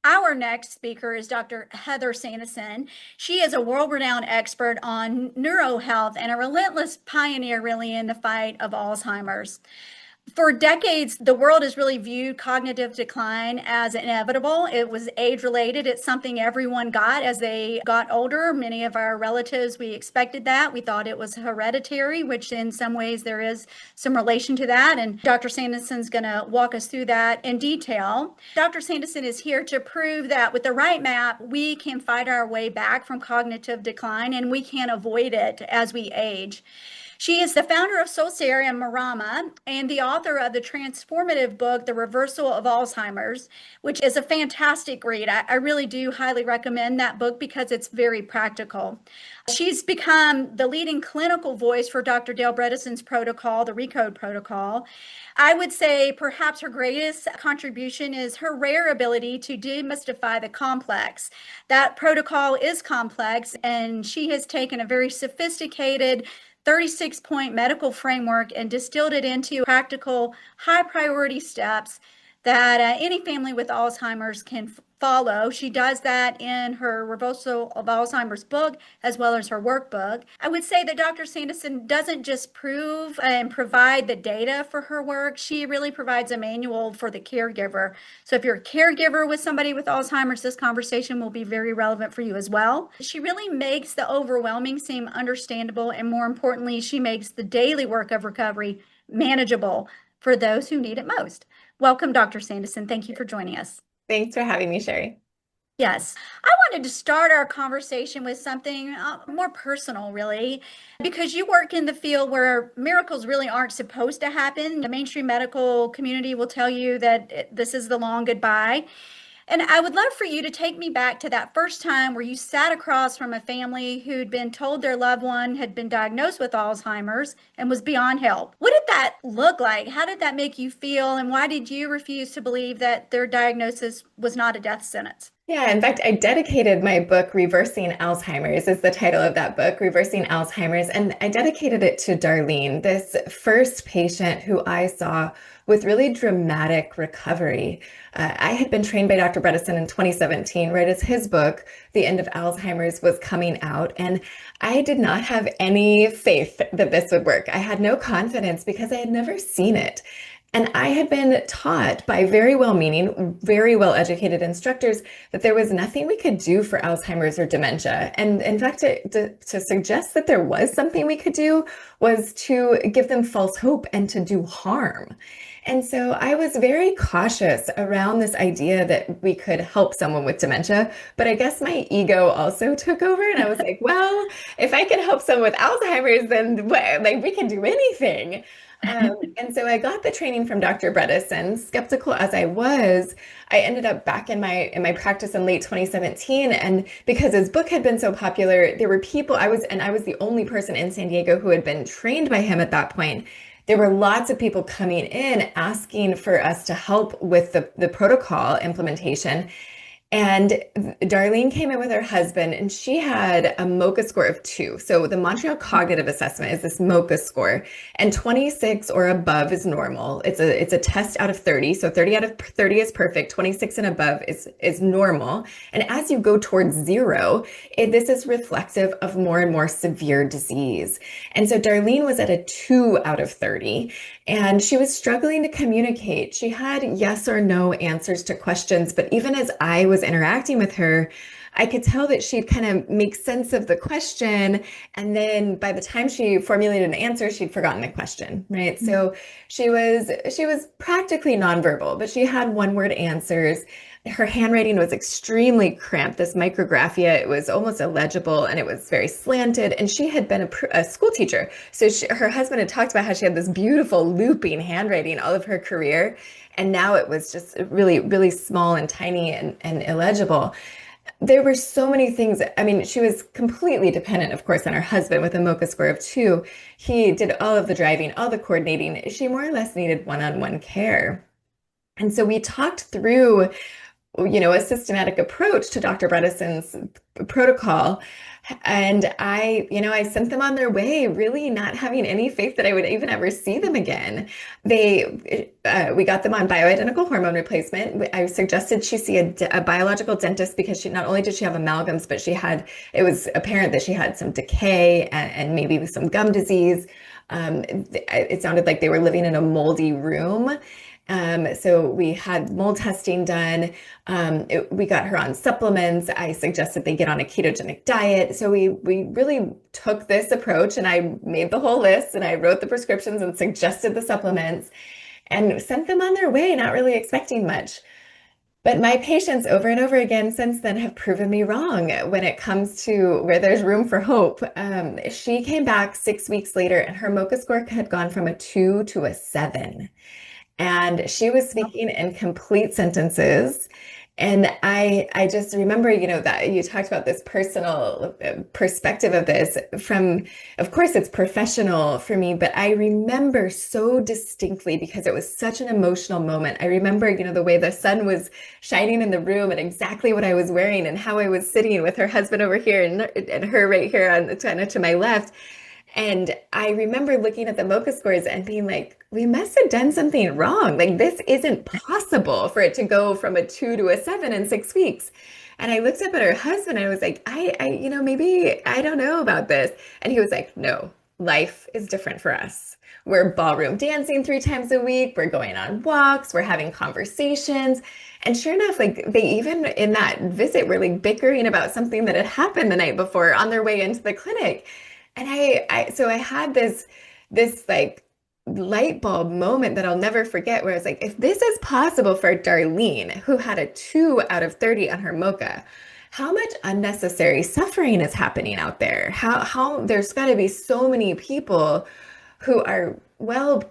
Our next speaker is Dr. Heather Sandison. She is a world-renowned expert on neurohealth and a relentless pioneer really in the fight of Alzheimer's. For decades, the world has really viewed cognitive decline as inevitable. It was age-related. It's something everyone got as they got older. Many of our relatives, we expected that. We thought it was hereditary, which in some ways there is some relation to that. And Dr. Sandison's going to walk us through that in detail. Dr. Sandison is here to prove that with the right map, we can fight our way back from cognitive decline and we can avoid it as we age. She is the founder of Solsera and Marama and the author of the transformative book, The Reversal of Alzheimer's, which is a fantastic read. I really do highly recommend that book because it's very practical. She's become the leading clinical voice for Dr. Dale Bredesen's protocol, the ReCODE Protocol. I would say perhaps her greatest contribution is her rare ability to demystify the complex. That protocol is complex, and she has taken a very sophisticated 36-point medical framework and distilled it into practical, high-priority steps that any family with Alzheimer's can follow. She does that in her Reversal of Alzheimer's book, as well as her workbook. I would say that Dr. Sandison doesn't just prove and provide the data for her work. She really provides a manual for the caregiver. So if you're a caregiver with somebody with Alzheimer's, this conversation will be very relevant for you as well. She really makes the overwhelming seem understandable, and more importantly, she makes the daily work of recovery manageable for those who need it most. Welcome, Dr. Sandison. Thank you for joining us. Thanks for having me, Sherry. Yes, I wanted to start our conversation with something more personal, really, because you work in the field where miracles really aren't supposed to happen. The mainstream medical community will tell you that this is the long goodbye. And I would love for you to take me back to that first time where you sat across from a family who'd been told their loved one had been diagnosed with Alzheimer's and was beyond help. What did that look like? How did that make you feel? And why did you refuse to believe that their diagnosis was not a death sentence? Yeah, in fact, I dedicated my book, Reversing Alzheimer's, is the title of that book, Reversing Alzheimer's. And I dedicated it to Darlene, this first patient who I saw with really dramatic recovery. I had been trained by Dr. Bredesen in 2017, right as his book, The End of Alzheimer's, was coming out. And I did not have any faith that this would work. I had no confidence because I had never seen it. And I had been taught by very well-meaning, very well-educated instructors that there was nothing we could do for Alzheimer's or dementia. And in fact, to suggest that there was something we could do was to give them false hope and to do harm. And so I was very cautious around this idea that we could help someone with dementia, but I guess my ego also took over and I was like, well, if I can help someone with Alzheimer's, then like we can do anything. And so I got the training from Dr. Bredesen. Skeptical as I was, I ended up back in my practice in late 2017. And because his book had been so popular, there were people, I was the only person in San Diego who had been trained by him at that point. There were lots of people coming in asking for us to help with the protocol implementation. And Darlene came in with her husband, and she had a MoCA score of 2. So the Montreal Cognitive Assessment is this MoCA score, and 26 or above is normal. It's a test out of 30. So 30 out of 30 is perfect. 26 and above is normal. And as you go towards 0, this is reflective of more and more severe disease. And so Darlene was at a 2 out of 30, and she was struggling to communicate. She had yes or no answers to questions, but even as I was interacting with her, I could tell that she'd kind of make sense of the question. And then by the time she formulated an answer, she'd forgotten the question, right? Mm-hmm. So she was practically nonverbal, but she had one-word answers. Her handwriting was extremely cramped, this micrographia. It was almost illegible and it was very slanted. And she had been a school teacher. So her husband had talked about how she had this beautiful looping handwriting all of her career. And now it was just really, really small and tiny and illegible. There were so many things. I mean, she was completely dependent, of course, on her husband with a MoCA score of 2. He did all of the driving, all the coordinating. She more or less needed one-on-one care. And so we talked through a systematic approach to Dr. Bredesen's protocol. And I sent them on their way, really not having any faith that I would even ever see them again. We got them on bioidentical hormone replacement. I suggested she see a biological dentist because not only did she have amalgams, but it was apparent that she had some decay and maybe some gum disease. It sounded like they were living in a moldy room. So we had mold testing done. We got her on supplements. I suggested they get on a ketogenic diet. So we really took this approach, and I made the whole list, and I wrote the prescriptions and suggested the supplements and sent them on their way, not really expecting much. But my patients over and over again since then have proven me wrong when it comes to where there's room for hope. She came back 6 weeks later, and her MoCA score had gone from a 2 to a 7. And she was speaking in complete sentences. And I just remember, that you talked about this personal perspective of this of course, it's professional for me, but I remember so distinctly because it was such an emotional moment. I remember, the way the sun was shining in the room and exactly what I was wearing and how I was sitting with her husband over here and her right here to my left. And I remember looking at the MoCA scores and being like, we must have done something wrong. Like, this isn't possible for it to go from a 2 to a 7 in 6 weeks. And I looked up at her husband and I was like, maybe I don't know about this. And he was like, no, life is different for us. We're ballroom dancing 3 times a week. We're going on walks. We're having conversations. And sure enough, like they even in that visit were like bickering about something that had happened the night before on their way into the clinic. And so I had this like light bulb moment that I'll never forget where I was like, if this is possible for Darlene, who had a 2 out of 30 on her MoCA, how much unnecessary suffering is happening out there? How there's got to be so many people who are, well,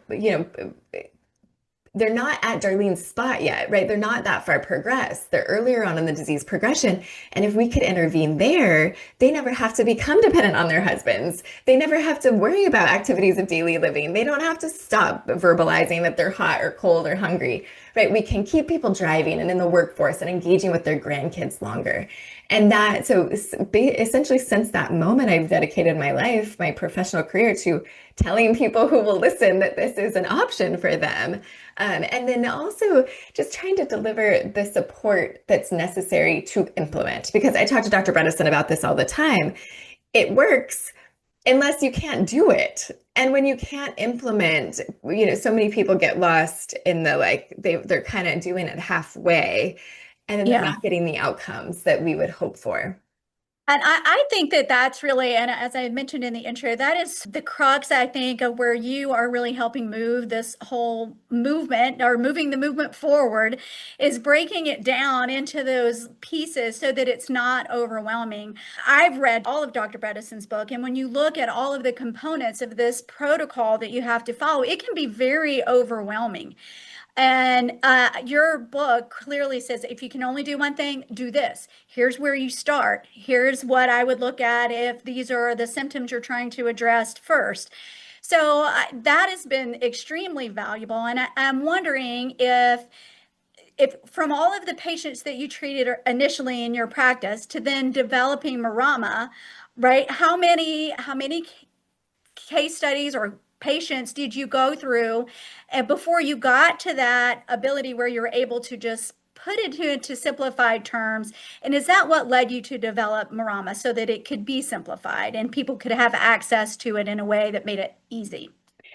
they're not at Darlene's spot yet, right? They're not that far progressed. They're earlier on in the disease progression. And if we could intervene there, they never have to become dependent on their husbands. They never have to worry about activities of daily living. They don't have to stop verbalizing that they're hot or cold or hungry, right? We can keep people driving and in the workforce and engaging with their grandkids longer. And so essentially since that moment, I've dedicated my life, my professional career to telling people who will listen that this is an option for them. And then also just trying to deliver the support that's necessary to implement. Because I talk to Dr. Bredesen about this all the time. It works unless you can't do it. And when you can't implement, so many people get lost in they're kind of doing it halfway. And then they're not getting the outcomes that we would hope for. And I think that that's really, and as I mentioned in the intro, that is the crux, I think, of where you are really helping move this whole movement or moving the movement forward is breaking it down into those pieces so that it's not overwhelming. I've read all of Dr. Bredesen's book, and when you look at all of the components of this protocol that you have to follow, it can be very overwhelming. And your book clearly says if you can only do one thing, do this. Here's where you start. Here's what I would look at if these are the symptoms you're trying to address first. So that has been extremely valuable. And I'm wondering if from all of the patients that you treated initially in your practice to then developing Marama, right? How many case studies or patients did you go through before you got to that ability where you're able to just put it into simplified terms? And is that what led you to develop Marama so that it could be simplified and people could have access to it in a way that made it easy?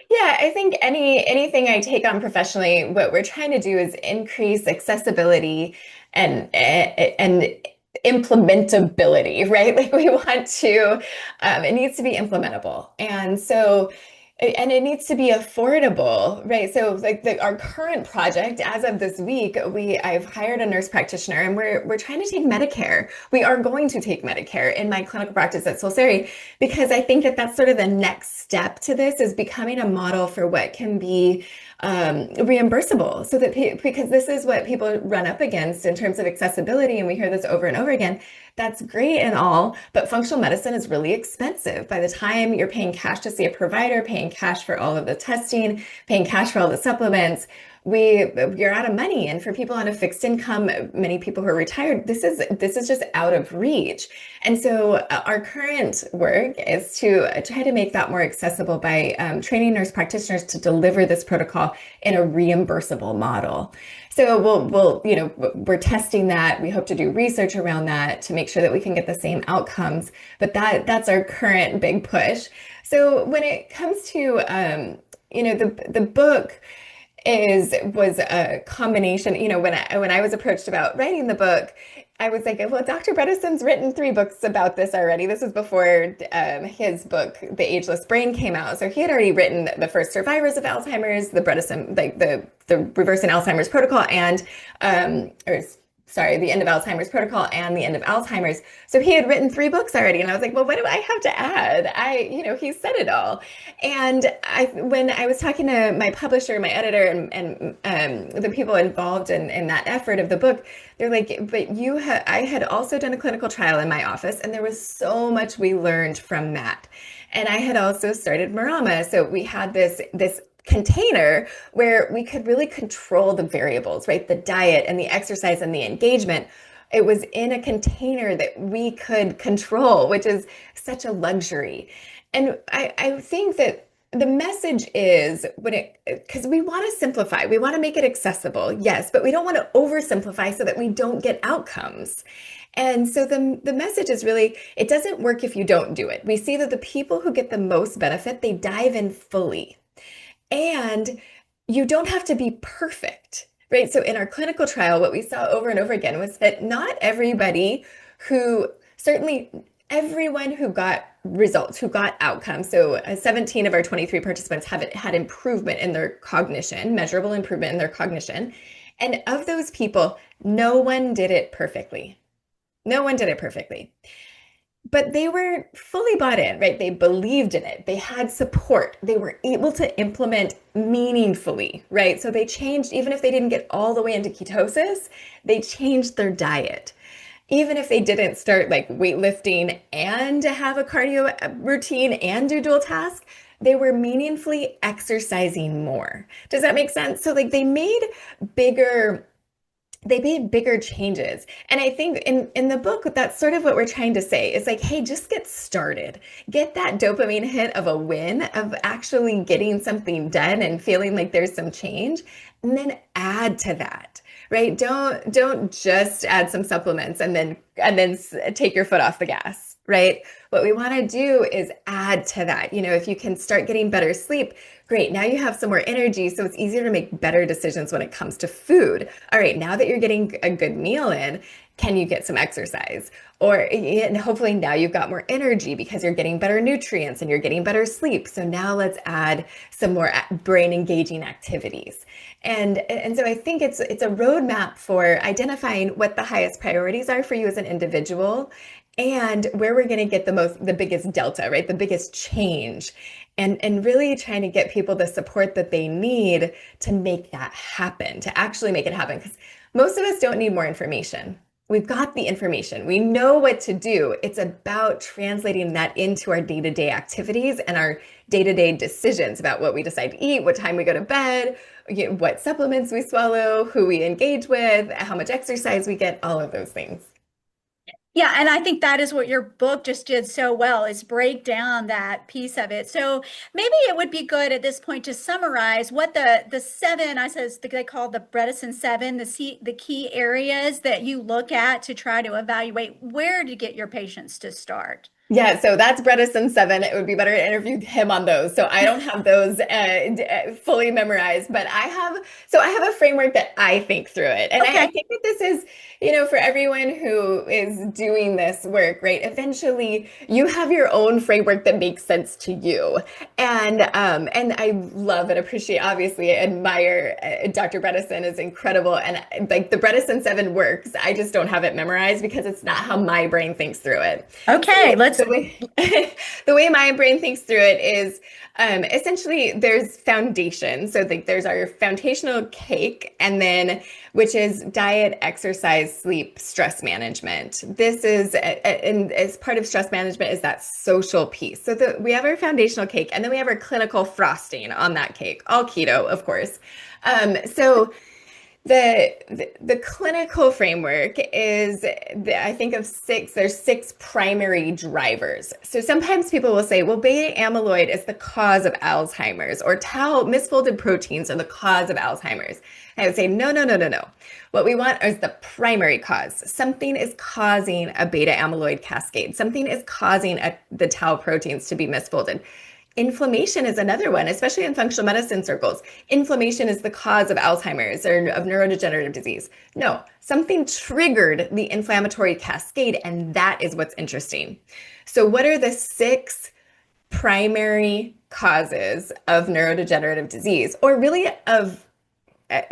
Yeah, I think anything I take on professionally, what we're trying to do is increase accessibility and implementability, right? Like we want to, it needs to be implementable. And it needs to be affordable, right? So like our current project, as of this week, I've hired a nurse practitioner and we're trying to take Medicare. We are going to take Medicare in my clinical practice at Solseri because I think that that's sort of the next step to this is becoming a model for what can be reimbursable so that because this is what people run up against in terms of accessibility. And we hear this over and over again. That's great and all, but functional medicine is really expensive. By the time you're paying cash to see a provider, paying cash for all of the testing, paying cash for all the supplements, you're out of money. And for people on a fixed income, many people who are retired, this is just out of reach. And so our current work is to try to make that more accessible by training nurse practitioners to deliver this protocol in a reimbursable model. So we're testing that. We hope to do research around that to make sure that we can get the same outcomes. But that's our current big push. So when it comes to the book was a combination. When I was approached about writing the book, I was like, well, Dr. Bredesen's written 3 books about this already. This was before his book, The Ageless Brain, came out. So he had already written the first survivors of Alzheimer's, the Bredesen, like the Reversing Alzheimer's Protocol, and the End of Alzheimer's Protocol and the End of Alzheimer's. So he had written 3 books already. And I was like, well, what do I have to add? He said it all. And when I was talking to my publisher, my editor, and the people involved in that effort of the book, they're like, but I had also done a clinical trial in my office, and there was so much we learned from that. And I had also started Marama. So we had this container where we could really control the variables, right? The diet and the exercise and the engagement. It was in a container that we could control, which is such a luxury. And I think that the message is because we want to simplify, we want to make it accessible, yes, but we don't want to oversimplify so that we don't get outcomes. And so the message is really, it doesn't work if you don't do it. We see that the people who get the most benefit, they dive in fully. And you don't have to be perfect, right? So in our clinical trial, what we saw over and over again was that not everybody certainly everyone who got results, who got outcomes. So 17 of our 23 participants had improvement in their cognition, measurable improvement in their cognition. And of those people, no one did it perfectly. No one did it perfectly. But they were fully bought in, right? They believed in it. They had support. They were able to implement meaningfully, right? So they changed, even if they didn't get all the way into ketosis, they changed their diet. Even if they didn't start like weightlifting and have a cardio routine and do dual task, they were meaningfully exercising more. Does that make sense? So like they made bigger changes. And I think in the book, that's sort of what we're trying to say. It's like, hey, just get started. Get that dopamine hit of a win, of actually getting something done and feeling like there's some change, and then add to that, right? Don't just add some supplements and then take your foot off the gas, right? What we want to do is add to that. If you can start getting better sleep, great. Now you have some more energy, so it's easier to make better decisions when it comes to food. All right, now that you're getting a good meal in, can you get some exercise? And hopefully now you've got more energy because you're getting better nutrients and you're getting better sleep. So now let's add some more brain engaging activities. And so I think it's a roadmap for identifying what the highest priorities are for you as an individual and where we're going to get the biggest delta, right? The biggest change. And really trying to get people the support that they need to make that happen, to actually make it happen. Because most of us don't need more information. We've got the information. We know what to do. It's about translating that into our day-to-day activities and our day-to-day decisions about what we decide to eat, what time we go to bed, what supplements we swallow, who we engage with, how much exercise we get, all of those things. Yeah, and I think that is what your book just did so well, is break down that piece of it. So maybe it would be good at this point to summarize what the 7, they call the Bredesen 7, the key areas that you look at to try to evaluate where to get your patients to start. Yeah, so that's Bredesen 7. It would be better to interview him on those. So I don't have those fully memorized, but I have a framework that I think through it. And Okay. I think that this is, for everyone who is doing this work, right? Eventually you have your own framework that makes sense to you. And I love and appreciate, obviously, admire Dr. Bredesen is incredible. And like the Bredesen 7 works. I just don't have it memorized because it's not how my brain thinks through it. Okay, let's the way the way my brain thinks through it is essentially there's foundation. So there's our foundational cake, and then which is diet, exercise, sleep, stress management. This is and as part of stress management is that social piece. So we have our foundational cake, and then we have our clinical frosting on that cake, all keto, of course. So the clinical framework is, I think of there's six primary drivers. So sometimes people will say, well, beta amyloid is the cause of Alzheimer's, or tau misfolded proteins are the cause of Alzheimer's. I would say, no, no, no, no, no. What we want is the primary cause. Something is causing a beta amyloid cascade. Something is causing the tau proteins to be misfolded. Inflammation is another one, especially in functional medicine circles. Inflammation is the cause of Alzheimer's or of neurodegenerative disease. No, something triggered the inflammatory cascade, and that is what's interesting. So what are the six primary causes of neurodegenerative disease, or really of,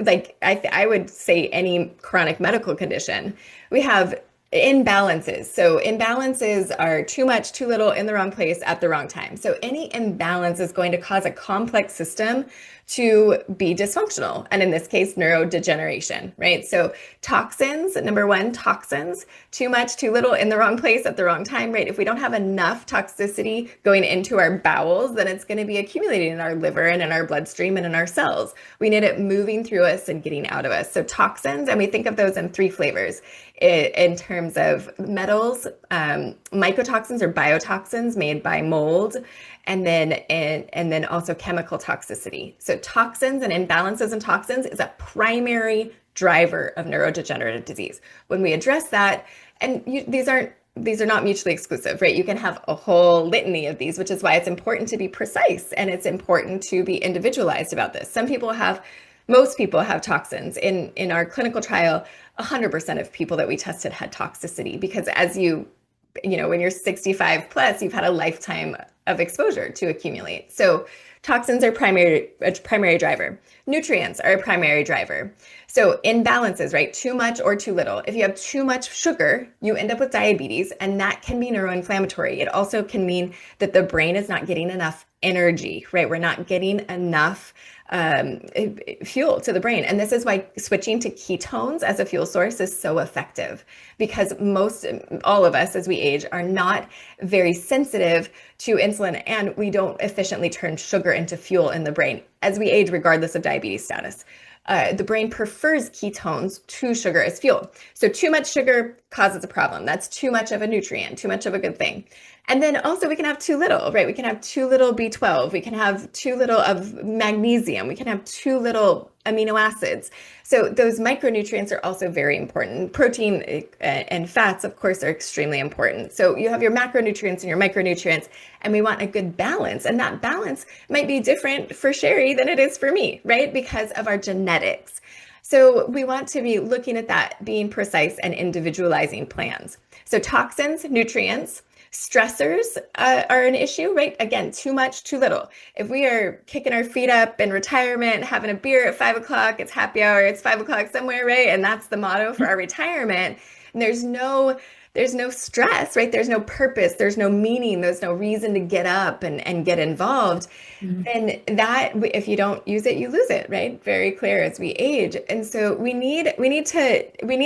like, I would say any chronic medical condition? We have imbalances. So imbalances are too much, too little, in the wrong place at the wrong time. So any imbalance is going to cause a complex system to be dysfunctional. And in this case, neurodegeneration, right? So toxins, number one, toxins, too much, too little, in the wrong place at the wrong time, right? If we don't have enough toxicity going into our bowels, then it's going to be accumulating in our liver and in our bloodstream and in our cells. We need it moving through us and getting out of us. So toxins, and we think of those in three flavors in terms of metals, mycotoxins or biotoxins made by mold, and then also chemical toxicity. So toxins and imbalances in toxins is a primary driver of neurodegenerative disease. When we address that, and these are not mutually exclusive, right? You can have a whole litany of these, which is why it's important to be precise, and it's important to be individualized about this. Most people have toxins. In our clinical trial, 100% of people that we tested had toxicity, because as you know, when you're 65 plus, you've had a lifetime of exposure to accumulate. So toxins are a primary driver. Nutrients are a primary driver. So imbalances, right? Too much or too little. If you have too much sugar, you end up with diabetes, and that can be neuroinflammatory. It also can mean that the brain is not getting enough energy, right? We're not getting enough fuel to the brain. And this is why switching to ketones as a fuel source is so effective, because all of us as we age are not very sensitive to insulin, and we don't efficiently turn sugar into fuel in the brain as we age, regardless of diabetes status. The brain prefers ketones to sugar as fuel. So too much sugar causes a problem. That's too much of a nutrient, too much of a good thing. And then also we can have too little, right? We can have too little B12. We can have too little of magnesium. We can have too little amino acids. So those micronutrients are also very important. Protein and fats, of course, are extremely important. So you have your macronutrients and your micronutrients, and we want a good balance. And that balance might be different for Sherry than it is for me, right? Because of our genetics. So we want to be looking at that, being precise and individualizing plans. So toxins, nutrients, stressors are an issue, right? Again, too much, too little. If we are kicking our feet up in retirement, having a beer at 5 o'clock, it's happy hour, it's 5 o'clock somewhere, right? And that's the motto for our retirement. And there's no stress, right? There's no purpose, there's no meaning, there's no reason to get up and get involved. And that, if you don't use it, you lose it, right? Very clear as we age. And so we need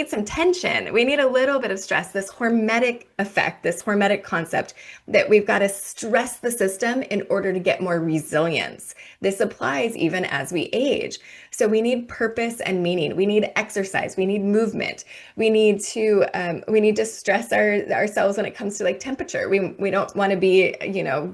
some tension. We need a little bit of stress, this hormetic effect, this hormetic concept that we've got to stress the system in order to get more resilience. This applies even as we age. So we need purpose and meaning. We need exercise. We need movement. We need to stress ourselves when it comes to like temperature. We don't want to be,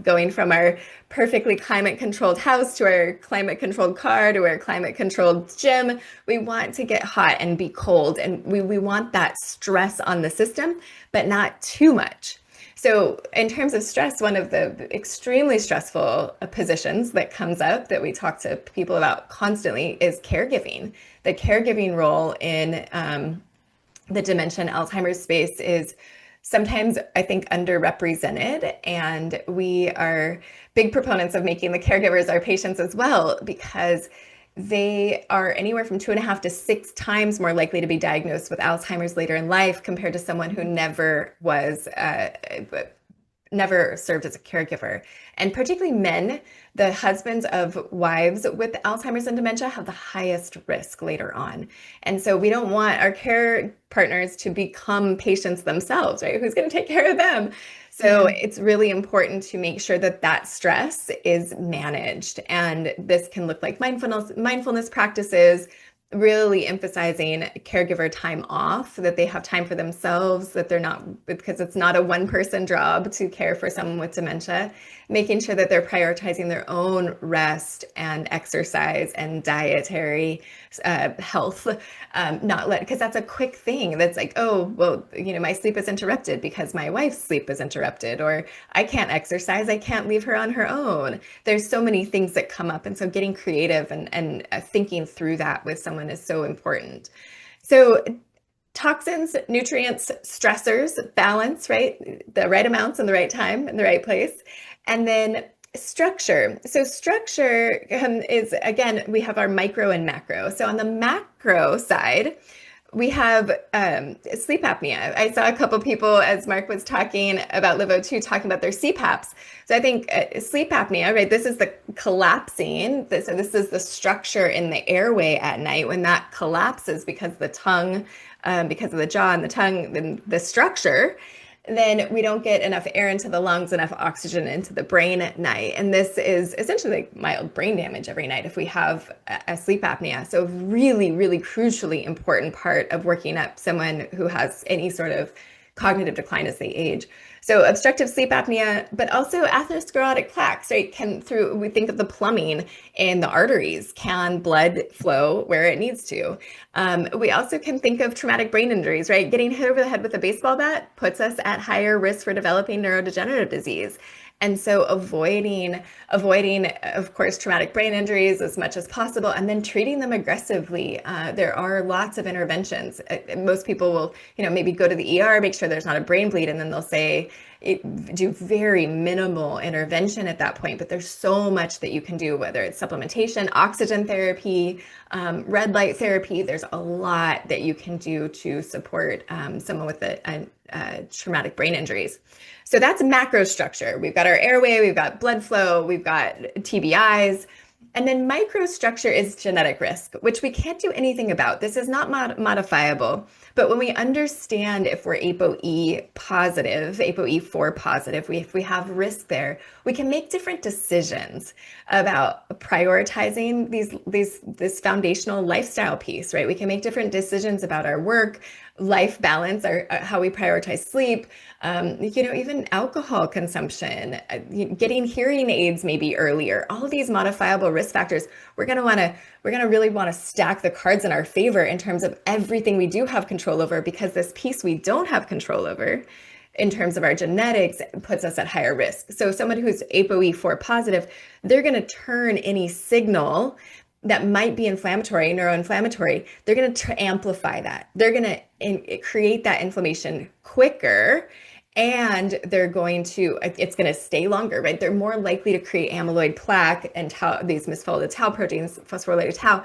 going from our perfectly climate controlled house to our climate controlled car to our climate controlled gym. We want to get hot and be cold, and we want that stress on the system, but not too much. So in terms of stress, one of the extremely stressful positions that comes up that we talk to people about constantly is caregiving. The caregiving role in the dementia and Alzheimer's space is sometimes, I think, underrepresented, and we are big proponents of making the caregivers our patients as well, because they are anywhere from 2.5 to 6 times more likely to be diagnosed with Alzheimer's later in life compared to someone who never was never served as a caregiver. And particularly men, the husbands of wives with Alzheimer's and dementia have the highest risk later on. And so we don't want our care partners to become patients themselves, right? Who's going to take care of them? So Yeah. it's really important to make sure that that stress is managed. And this can look like mindfulness practices, really emphasizing caregiver time off, so that they have time for themselves, that they're not, because it's not a one-person job to care for someone with dementia, making sure that they're prioritizing their own rest and exercise and dietary health, not let, because that's a quick thing that's like, oh, well, my sleep is interrupted because my wife's sleep is interrupted, or I can't exercise, I can't leave her on her own. There's so many things that come up. And so getting creative and thinking through that with someone is so important. So toxins, nutrients, stressors, balance, right? The right amounts in the right time in the right place. And then structure. So structure is, again, we have our micro and macro. So on the macro side, we have sleep apnea. I saw a couple people, as Mark was talking about LiveO2, talking about their CPAPs. So I think sleep apnea, right? This is the collapsing. So this is the structure in the airway at night. When that collapses because the tongue, because of the jaw and the tongue, then the structure, then we don't get enough air into the lungs, enough oxygen into the brain at night. And this is essentially like mild brain damage every night if we have a sleep apnea. So really, really crucially important part of working up someone who has any sort of cognitive decline as they age. So obstructive sleep apnea, but also atherosclerotic plaques, right? We think of the plumbing in the arteries. Can blood flow where it needs to? We also can think of traumatic brain injuries, right? Getting hit over the head with a baseball bat puts us at higher risk for developing neurodegenerative disease. And so avoiding, of course, traumatic brain injuries as much as possible, and then treating them aggressively. There are lots of interventions. Most people will, maybe go to the ER, make sure there's not a brain bleed, and then they'll say, do very minimal intervention at that point. But there's so much that you can do, whether it's supplementation, oxygen therapy, red light therapy. There's a lot that you can do to support someone with traumatic brain injuries. So that's macro structure. We've got our airway, we've got blood flow, we've got TBIs. And then microstructure is genetic risk, which we can't do anything about. This is not modifiable. But when we understand if we're ApoE positive, ApoE4 positive, if we have risk there, we can make different decisions about prioritizing this foundational lifestyle piece, right? We can make different decisions about our work, life balance, how we prioritize sleep, even alcohol consumption, getting hearing aids maybe earlier. All of these modifiable risk factors, we're going to really want to stack the cards in our favor in terms of everything we do have control over, because this piece we don't have control over in terms of our genetics puts us at higher risk. So someone who's ApoE4 positive, they're going to turn any signal that might be inflammatory, neuroinflammatory, they're going to amplify that. They're going to create that inflammation quicker, and it's going to stay longer, right? They're more likely to create amyloid plaque and tau, these misfolded tau proteins, phosphorylated tau,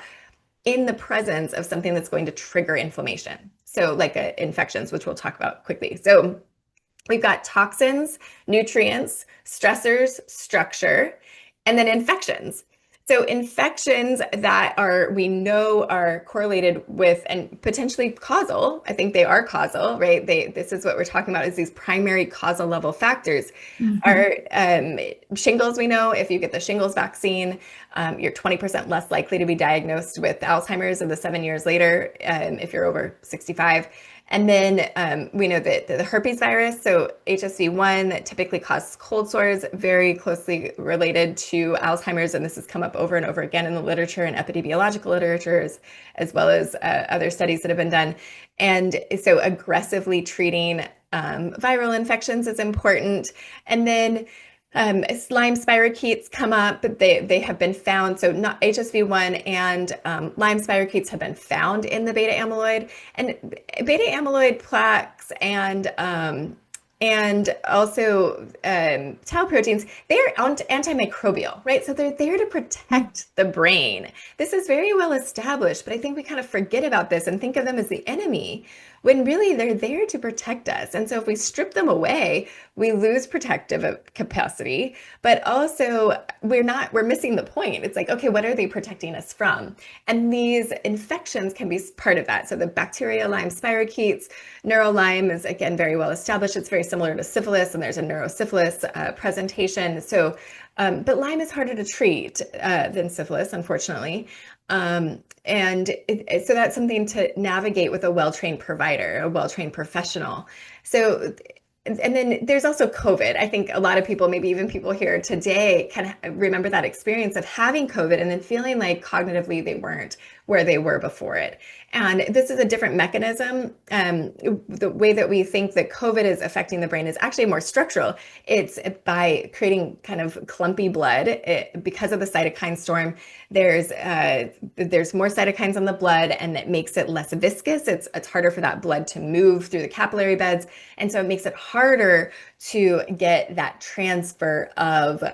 in the presence of something that's going to trigger inflammation. So like infections, which we'll talk about quickly. So we've got toxins, nutrients, stressors, structure, and then infections. So infections that we know are correlated with and potentially causal. I think they are causal, right? This is what we're talking about, is these primary causal level factors. Are shingles. We know if you get the shingles vaccine, you're 20% less likely to be diagnosed with Alzheimer's in the 7 years later, if you're over 65. And then we know that the herpes virus, so HSV1, that typically causes cold sores, very closely related to Alzheimer's. And this has come up over and over again in the literature and epidemiological literature, as well as other studies that have been done. And so aggressively treating viral infections is important. And then Lyme spirochetes come up, but they have been found. So not HSV1 and Lyme spirochetes have been found in the beta amyloid, and beta amyloid plaques and also tau proteins. They are antimicrobial, right? So they're there to protect the brain. This is very well established, but I think we kind of forget about this and think of them as the enemy, when really they're there to protect us. And so if we strip them away, we lose protective capacity, but also we're missing the point. It's like, okay, what are they protecting us from? And these infections can be part of that. So the bacteria Lyme spirochetes, neuro-Lyme is again very well established. It's very similar to syphilis, and there's a neurosyphilis presentation. So, but Lyme is harder to treat than syphilis, unfortunately. So that's something to navigate with a well-trained provider, a well-trained professional. So, and then there's also COVID. I think a lot of people, maybe even people here today, can remember that experience of having COVID and then feeling like cognitively they weren't where they were before it. And this is a different mechanism. The way that we think that COVID is affecting the brain is actually more structural. It's by creating kind of clumpy blood. Because of the cytokine storm, there's more cytokines in the blood, and it makes it less viscous. It's harder for that blood to move through the capillary beds, and so it makes it harder to get that transfer of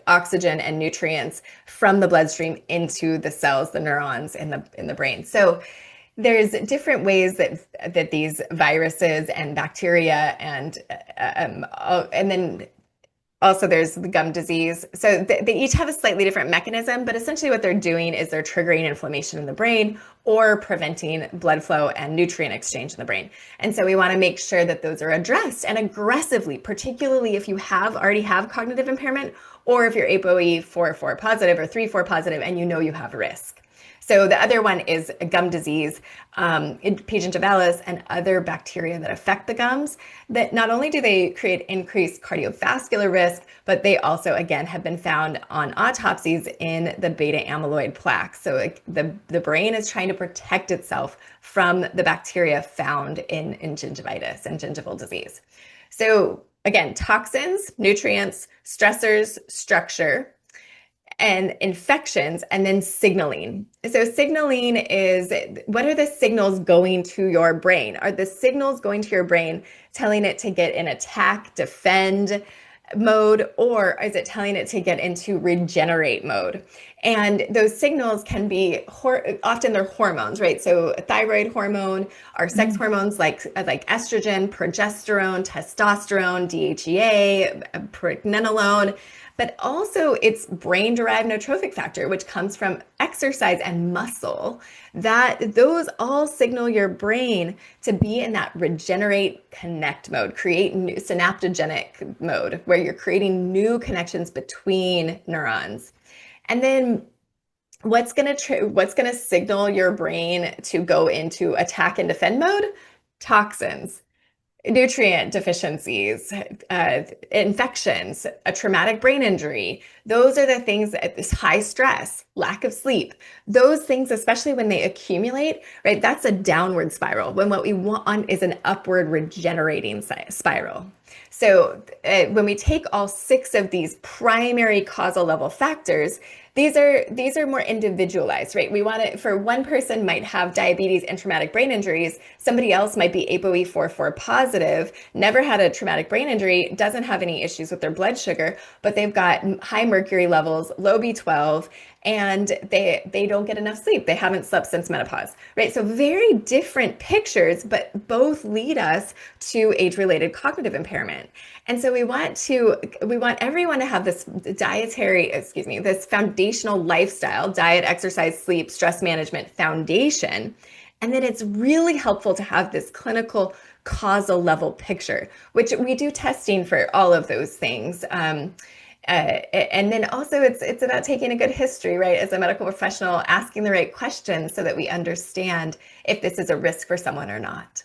oxygen and nutrients from the bloodstream into the cells, the neurons in the brain. So there's different ways that these viruses and bacteria and then also there's the gum disease. So they each have a slightly different mechanism, but essentially what they're doing is they're triggering inflammation in the brain or preventing blood flow and nutrient exchange in the brain. And so we want to make sure that those are addressed, and aggressively, particularly if you already have cognitive impairment, or if you're ApoE4/4 positive or 3/4 positive and you know you have risk. So the other one is gum disease, P. and other bacteria that affect the gums, that not only do they create increased cardiovascular risk, but they also, again, have been found on autopsies in the beta amyloid plaques. So the brain is trying to protect itself from the bacteria found in gingivitis and gingival disease. So again, toxins, nutrients, stressors, structure, and infections, and then signaling. So signaling is, what are the signals going to your brain? Are the signals going to your brain telling it to get in attack, defend mode, or is it telling it to get into regenerate mode? And those signals can be often they're hormones, right? So thyroid hormone, our sex hormones like estrogen, progesterone, testosterone, DHEA, pregnenolone. But also it's brain-derived neurotrophic factor, which comes from exercise and muscle, that those all signal your brain to be in that regenerate, connect mode, create new synaptogenic mode, where you're creating new connections between neurons. And then what's gonna signal your brain to go into attack and defend mode? Toxins, nutrient deficiencies, infections, a traumatic brain injury. Those are the things that this high stress, lack of sleep, those things, especially when they accumulate, right? That's a downward spiral, when what we want is an upward regenerating spiral. So when we take all 6 of these primary causal level factors, these are more individualized, right? We want it for one person might have diabetes and traumatic brain injuries. Somebody else might be ApoE4/4 positive, never had a traumatic brain injury, doesn't have any issues with their blood sugar, but they've got high mercury levels, low B12, and they don't get enough sleep. They haven't slept since menopause, right? So very different pictures, but both lead us to age-related cognitive impairment. And so we want everyone to have this this foundational lifestyle, diet, exercise, sleep, stress management foundation. And then it's really helpful to have this clinical causal level picture, which we do testing for all of those things. And then also it's about taking a good history, right? As a medical professional, asking the right questions so that we understand if this is a risk for someone or not.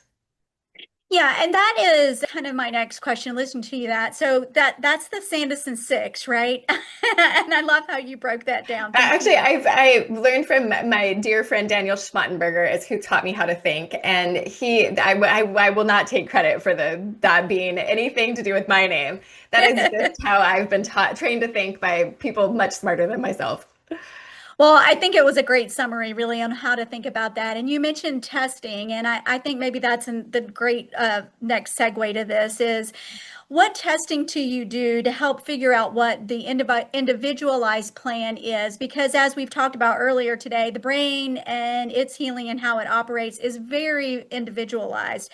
Yeah, and that is kind of my next question, listening to you that. So that's the Sandison 6, right? And I love how you broke that down. Thank Actually, you. I learned from my dear friend Daniel Schmattenberger, is who taught me how to think, and I will not take credit for that being anything to do with my name. That is just how I've been trained to think by people much smarter than myself. Well, I think it was a great summary, really, on how to think about that. And you mentioned testing, and I think maybe that's the great next segue to this is what testing do you do to help figure out what the individualized plan is? Because as we've talked about earlier today, the brain and its healing and how it operates is very individualized.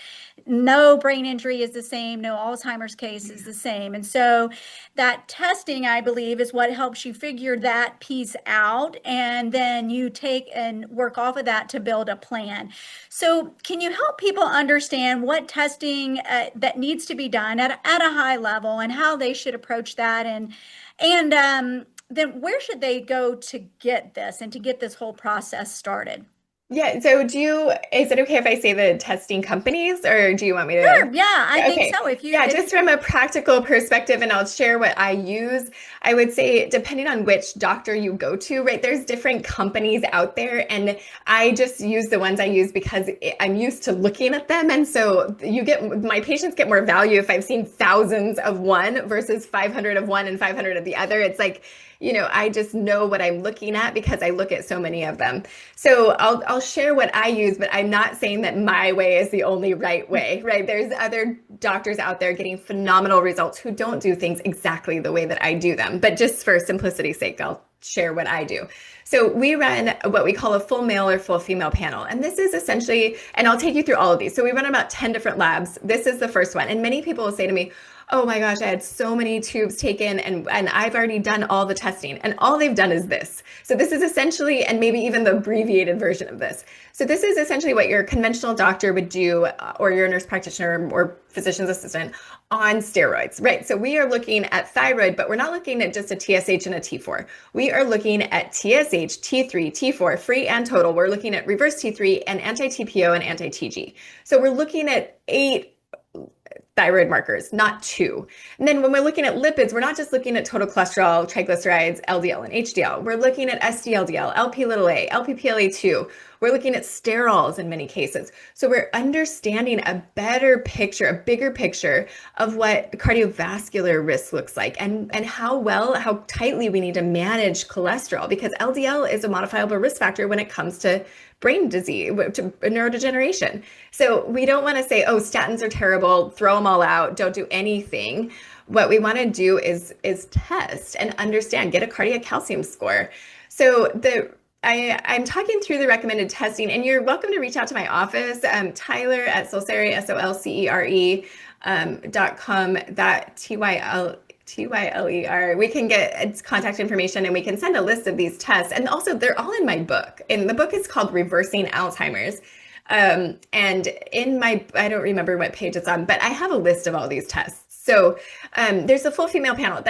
No brain injury is the same, no Alzheimer's case is the same. And so that testing, I believe, is what helps you figure that piece out. And then you take and work off of that to build a plan. So, can you help people understand what testing that needs to be done at a high level and how they should approach that, and then where should they go to get this and to get this whole process started? Yeah, so is it okay if I say the testing companies or do you want me to? Sure, yeah, I think Okay. so. If you Yeah, if just from a practical perspective, and I'll share what I use. I would say, depending on which doctor you go to, right, there's different companies out there, and I just use the ones I use because I'm used to looking at them. And so my patients get more value if I've seen thousands of one versus 500 of one and 500 of the other. It's like, I just know what I'm looking at because I look at so many of them. So I'll share what I use, but I'm not saying that my way is the only right way, right? There's other doctors out there getting phenomenal results who don't do things exactly the way that I do them. But just for simplicity's sake, I'll share what I do. So we run what we call a full male or full female panel. And this is essentially, and I'll take you through all of these. So we run about 10 different labs. This is the first one. And many people will say to me, oh my gosh, I had so many tubes taken and I've already done all the testing. And all they've done is this. So this is essentially, and maybe even the abbreviated version of this. So this is essentially what your conventional doctor would do, or your nurse practitioner or physician's assistant on steroids, right? So we are looking at thyroid, but we're not looking at just a TSH and a T4. We are looking at TSH, T3, T4, free and total. We're looking at reverse T3 and anti-TPO and anti-TG. So we're looking at 8 thyroid markers, not 2. And then when we're looking at lipids, we're not just looking at total cholesterol, triglycerides, LDL, and HDL. We're looking at SDLDL, LP(a), LPPLA2. We're looking at sterols in many cases. So we're understanding a better picture, a bigger picture of what cardiovascular risk looks like and how tightly we need to manage cholesterol, because LDL is a modifiable risk factor when it comes to brain disease, to neurodegeneration. So we don't want to say, oh, statins are terrible, throw them all out, don't do anything. What we want to do is test and understand, get a cardiac calcium score. So I'm talking through the recommended testing, and you're welcome to reach out to my office, Tyler at Solcere, SOLCERE.com, that TYLER. We can get its contact information and we can send a list of these tests. And also, they're all in my book. And the book is called Reversing Alzheimer's. And in I don't remember what page it's on, but I have a list of all these tests. So there's a full female panel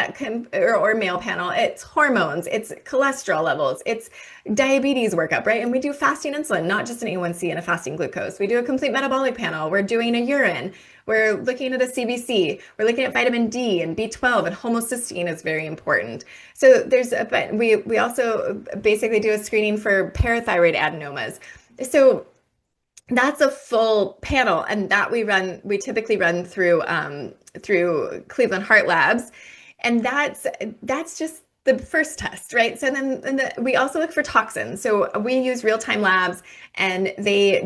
or male panel. It's hormones, it's cholesterol levels, it's diabetes workup, right? And we do fasting insulin, not just an A1C and a fasting glucose. We do a complete metabolic panel. We're doing a urine. We're looking at a CBC. We're looking at vitamin D and B12, and homocysteine is very important. So we also basically do a screening for parathyroid adenomas. So that's a full panel, and that we typically run through Cleveland Heart Labs, and that's just the first test, right? So then we also look for toxins. So we use Real-Time Labs, and they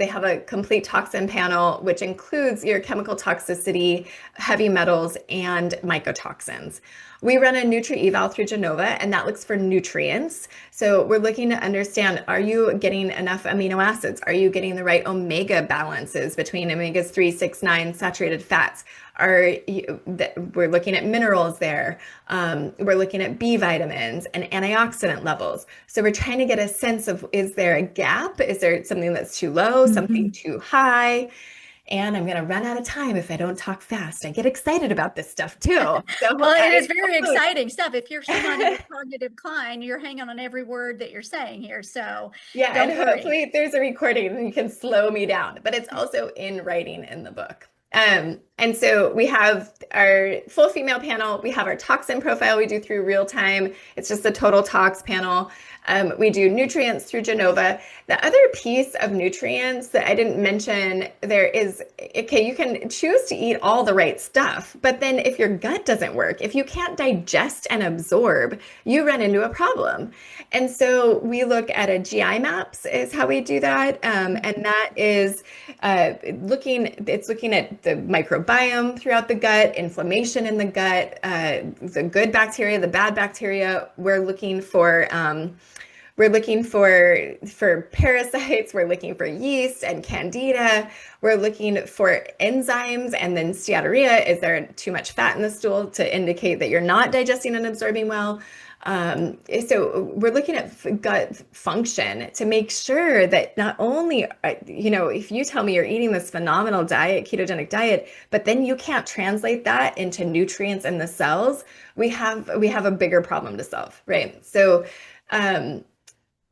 have a complete toxin panel, which includes your chemical toxicity, heavy metals, and mycotoxins. We run a Nutri-Eval through Genova, and that looks for nutrients. So we're looking to understand, are you getting enough amino acids? Are you getting the right omega balances between omegas 3, 6, 9 saturated fats? We're looking at minerals there. We're looking at B vitamins and antioxidant levels. So we're trying to get a sense of, is there a gap? Is there something that's too low, something too high? And I'm going to run out of time if I don't talk fast. I get excited about this stuff too. So well, it is very exciting stuff. If you're someone with cognitive decline, you're hanging on every word that you're saying here. So yeah, and hopefully if there's a recording and you can slow me down, but it's also in writing in the book. And so we have our full female panel. We have our toxin profile we do through Real-Time. It's just a total tox panel. We do nutrients through Genova. The other piece of nutrients that I didn't mention there is, okay, you can choose to eat all the right stuff, but then if your gut doesn't work, if you can't digest and absorb, you run into a problem. And so we look at a GI maps is how we do that. And that is looking at the microbiome throughout the gut, inflammation in the gut, the good bacteria, the bad bacteria. We're looking for parasites, we're looking for yeast and candida, we're looking for enzymes, and then steatorrhea. Is there too much fat in the stool to indicate that you're not digesting and absorbing well? So we're looking at gut function to make sure that not only, if you tell me you're eating this phenomenal diet, ketogenic diet, but then you can't translate that into nutrients in the cells, we have a bigger problem to solve, right? So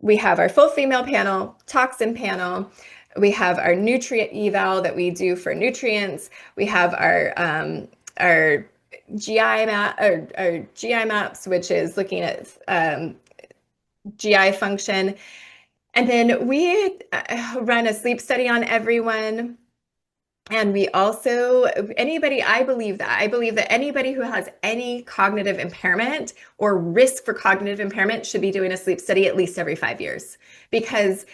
we have our full female panel, toxin panel. We have our nutrient eval that we do for nutrients. We have our GI maps, which is looking at GI function. And then we run a sleep study on everyone. And we also, I believe that anybody who has any cognitive impairment or risk for cognitive impairment should be doing a sleep study at least every 5 years, because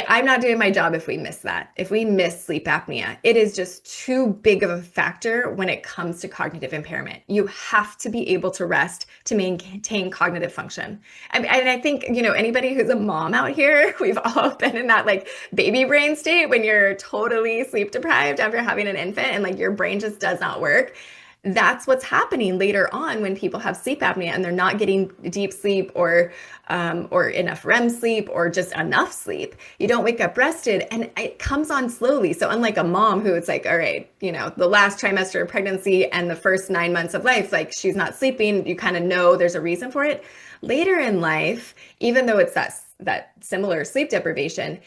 I'm not doing my job if we miss that. If we miss sleep apnea, it is just too big of a factor when it comes to cognitive impairment. You have to be able to rest to maintain cognitive function. And I think, anybody who's a mom out here, we've all been in that like baby brain state when you're totally sleep deprived after having an infant and like your brain just does not work. That's what's happening later on when people have sleep apnea and they're not getting deep sleep or enough REM sleep or just enough sleep. You don't wake up rested, and it comes on slowly. So unlike a mom who it's like, all right, the last trimester of pregnancy and the first 9 months of life, like she's not sleeping, you kind of know there's a reason for it. Later in life, even though it's that similar sleep deprivation,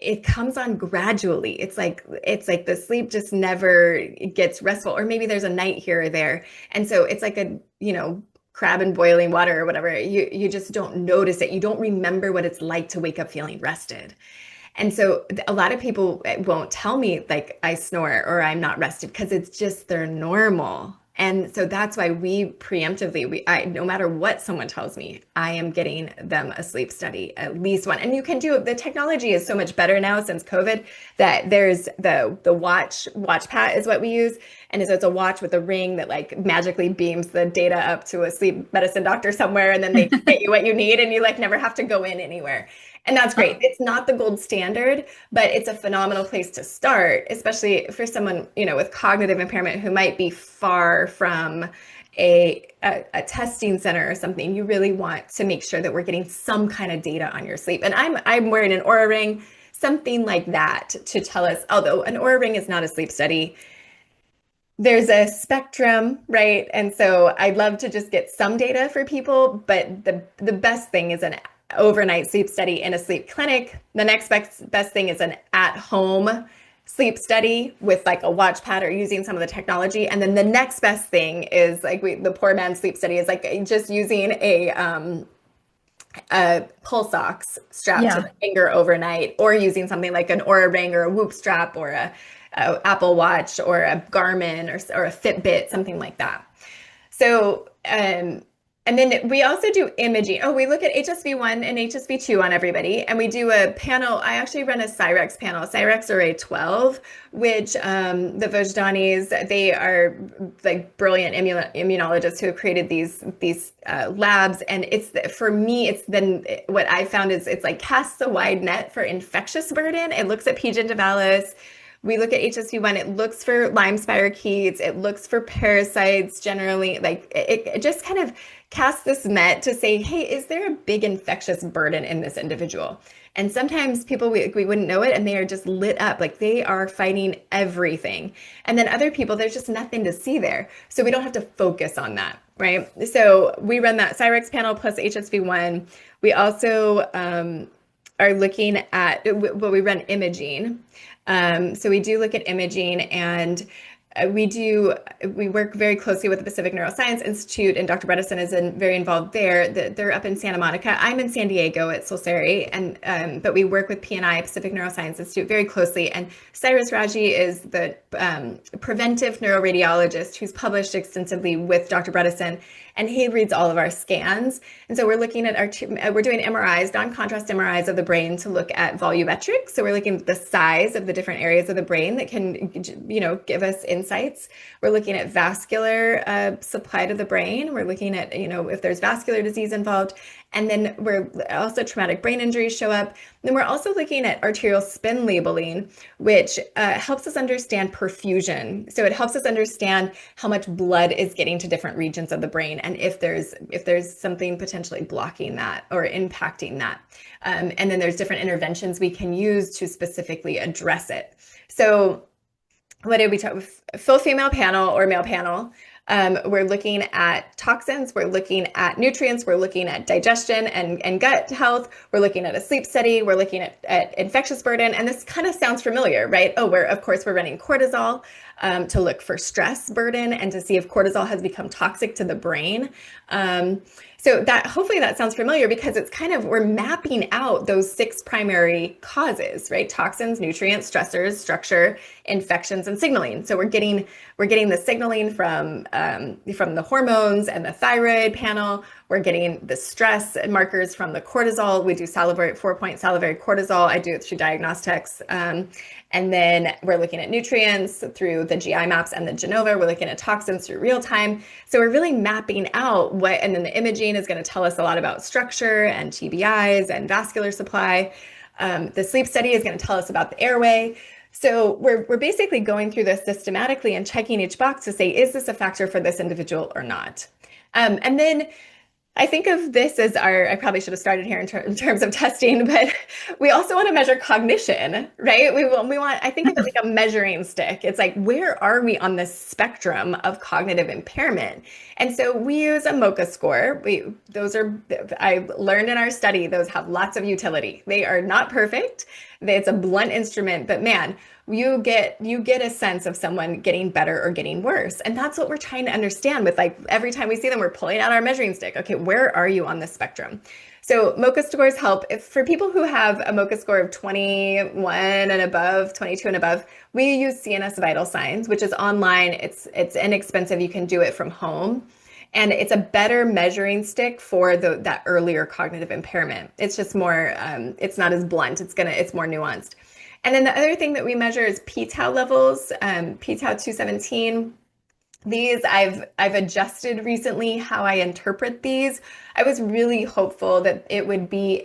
it comes on gradually. It's like the sleep just never gets restful, or maybe there's a night here or there. And so it's like a, crab in boiling water or whatever. You just don't notice it. You don't remember what it's like to wake up feeling rested. And so a lot of people won't tell me like I snore or I'm not rested, because it's just their normal. And so that's why we preemptively, no matter what someone tells me, I am getting them a sleep study, at least one. And you can the technology is so much better now since COVID, that there's the WatchPat is what we use. And so it's a watch with a ring that like magically beams the data up to a sleep medicine doctor somewhere, and then they get you what you need, and you like never have to go in anywhere. And that's great. It's not the gold standard, but it's a phenomenal place to start, especially for someone, with cognitive impairment who might be far from a testing center or something. You really want to make sure that we're getting some kind of data on your sleep. And I'm wearing an Oura ring, something like that, to tell us, although an Oura ring is not a sleep study, there's a spectrum, right? And so I'd love to just get some data for people, but the best thing is an overnight sleep study in a sleep clinic. The next best thing is an at-home sleep study with like a watch pad or using some of the technology. And then the next best thing is like the poor man's sleep study is like just using a pulse ox strapped to the finger overnight, or using something like an Oura ring or a Whoop strap or a Apple Watch or a Garmin or a Fitbit, something like that. So, and then we also do imaging. Oh, we look at HSV1 and HSV2 on everybody, and we do a panel. I actually run a Cyrex panel, Cyrex Array 12, which the Vojdanis, they are like brilliant immunologists who have created these labs. And for me, it's then what I found is it's like casts a wide net for infectious burden. It looks at P. gingivalis. We look at HSV1, it looks for Lyme spirochetes, it looks for parasites generally, like it just kind of casts this net to say, hey, is there a big infectious burden in this individual? And sometimes people, we wouldn't know it, and they are just lit up, like they are fighting everything. And then other people, there's just nothing to see there. So we don't have to focus on that, right? So we run that Cyrex panel plus HSV1. We also are looking at, we run imaging. So we do look at imaging, and We work very closely with the Pacific Neuroscience Institute, and Dr. Bredesen is very involved there. They're up in Santa Monica. I'm in San Diego at Solseri, and but we work with PNI, Pacific Neuroscience Institute, very closely. And Cyrus Raji is the preventive neuroradiologist who's published extensively with Dr. Bredesen, and he reads all of our scans. And so we're looking at we're doing MRIs, non-contrast MRIs of the brain to look at volumetrics. So we're looking at the size of the different areas of the brain that can, give us insights. We're looking at vascular supply to the brain. We're looking at, if there's vascular disease involved. And then we're also traumatic brain injuries show up. Then we're also looking at arterial spin labeling, which helps us understand perfusion. So it helps us understand how much blood is getting to different regions of the brain, and if there's something potentially blocking that or impacting that. And then there's different interventions we can use to specifically address it. So what did we talk? Full female panel or male panel. We're looking at toxins, we're looking at nutrients, we're looking at digestion and gut health, we're looking at a sleep study, we're looking at infectious burden, and this kind of sounds familiar, right? Oh, of course we're running cortisol to look for stress burden and to see if cortisol has become toxic to the brain. So that hopefully that sounds familiar, because it's we're mapping out those 6 primary causes, right? Toxins, nutrients, stressors, structure, infections, and signaling. So we're getting the signaling from the hormones and the thyroid panel. We're getting the stress markers from the cortisol. We do 4-point salivary cortisol. I do it through diagnostics. And then we're looking at nutrients through the GI maps and the Genova. We're looking at toxins through real time. So we're really mapping out and then the imaging is going to tell us a lot about structure and TBIs and vascular supply. The sleep study is going to tell us about the airway. So we're basically going through this systematically and checking each box to say, is this a factor for this individual or not? And then I think of this as I probably should have started here in terms of testing, but we also want to measure cognition, right? I think of it like a measuring stick. It's like, where are we on the spectrum of cognitive impairment? And so we use a MoCA score. I learned in our study, those have lots of utility. They are not perfect. It's a blunt instrument, but man, you get a sense of someone getting better or getting worse. And that's what we're trying to understand with, like, every time we see them, we're pulling out our measuring stick. Okay, where are you on the spectrum? So MoCA scores help. For people who have a MoCA score of 21 and above, 22 and above, we use CNS vital signs, which is online. It's inexpensive. You can do it from home. And it's a better measuring stick for that earlier cognitive impairment. It's just more, it's not as blunt. It's more nuanced. And then the other thing that we measure is p-tau levels, p-tau 217. These I've adjusted recently how I interpret these. I was really hopeful that it would be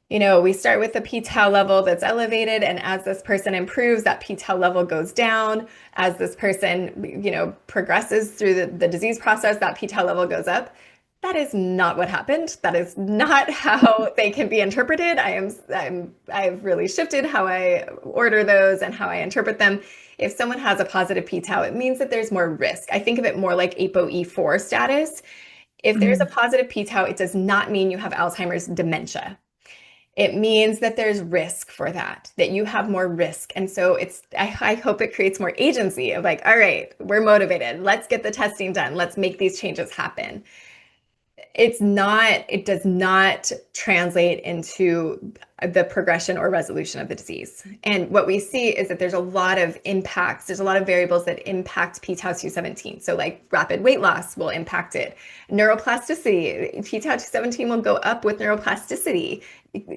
we start with a p-tau level that's elevated, and as this person improves, that p-tau level goes down. As this person, progresses through the disease process, that p-tau level goes up. That is not what happened. That is not how they can be interpreted. I've really shifted how I order those and how I interpret them. If someone has a positive p-tau, it means that there's more risk. I think of it more like ApoE4 status. If there's a positive p-tau, it does not mean you have Alzheimer's dementia. It means that there's risk for that you have more risk. And so I hope it creates more agency of like, all right, we're motivated. Let's get the testing done. Let's make these changes happen. It does not translate into the progression or resolution of the disease. And what we see is that there's a lot of impacts. There's a lot of variables that impact p-tau 217. So like rapid weight loss will impact it. Neuroplasticity, p-tau 217 will go up with neuroplasticity.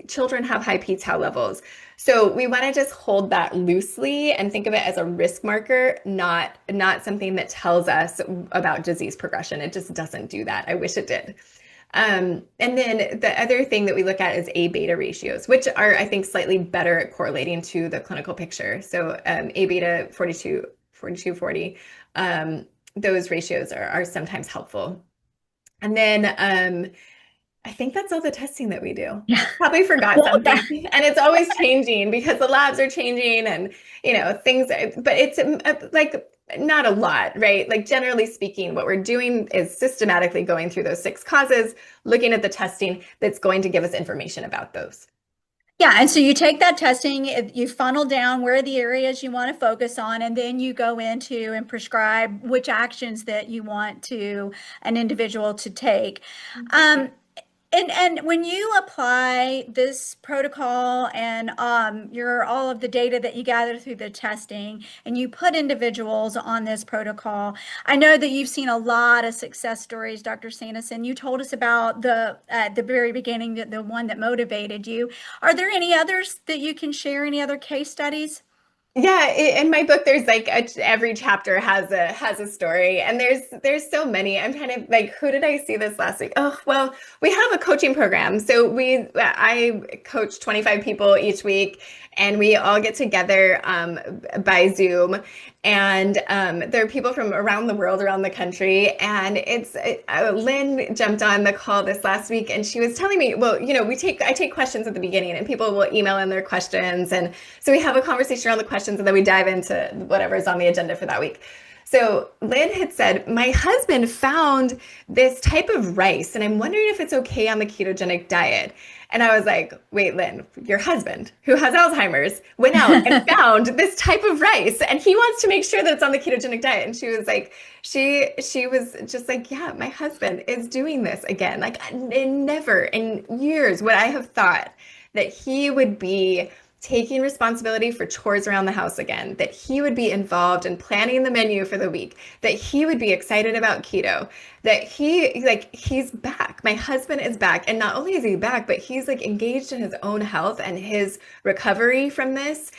Children have high p-tau levels. So we want to just hold that loosely and think of it as a risk marker, not something that tells us about disease progression. It just doesn't do that. I wish it did. And then the other thing that we look at is A-beta ratios, which are, I think, slightly better at correlating to the clinical picture. So A-beta 42-40, those ratios are sometimes helpful. And then I think that's all the testing that we do. Yeah. Probably forgot something. And it's always changing because the labs are changing and, things, but it's like not a lot, right? Like generally speaking, what we're doing is systematically going through those 6 causes, looking at the testing that's going to give us information about those. Yeah, and so you take that testing, you funnel down where are the areas you want to focus on, and then you go into and prescribe which actions that you want to an individual to take. Um, and when you apply this protocol and your all of the data that you gather through the testing, and you put individuals on this protocol, I know that you've seen a lot of success stories, Dr. Sandison. You told us about the at the very beginning, the one that motivated you. Are there any others that you can share? Any other case studies? Yeah, in my book, there's like every chapter has a story, and there's so many. I'm kind of like, who did I see this last week? Oh, well, we have a coaching program, so I coach 25 people each week, and we all get together by Zoom, and there are people from around the world, around the country, and Lynn jumped on the call this last week, and she was telling me, well, I take questions at the beginning, and people will email in their questions, and so we have a conversation around the questions and then we dive into whatever's on the agenda for that week. So Lynn had said, my husband found this type of rice and I'm wondering if it's okay on the ketogenic diet. And I was like, wait, Lynn, your husband, who has Alzheimer's, went out and found this type of rice and he wants to make sure that it's on the ketogenic diet. And she was like, she was just like, yeah, my husband is doing this again. Like, never in years would I have thought that he would be taking responsibility for chores around the house again, that he would be involved in planning the menu for the week, that he would be excited about keto, that he's back. My husband is back. And not only is he back, but he's like engaged in his own health and his recovery from this.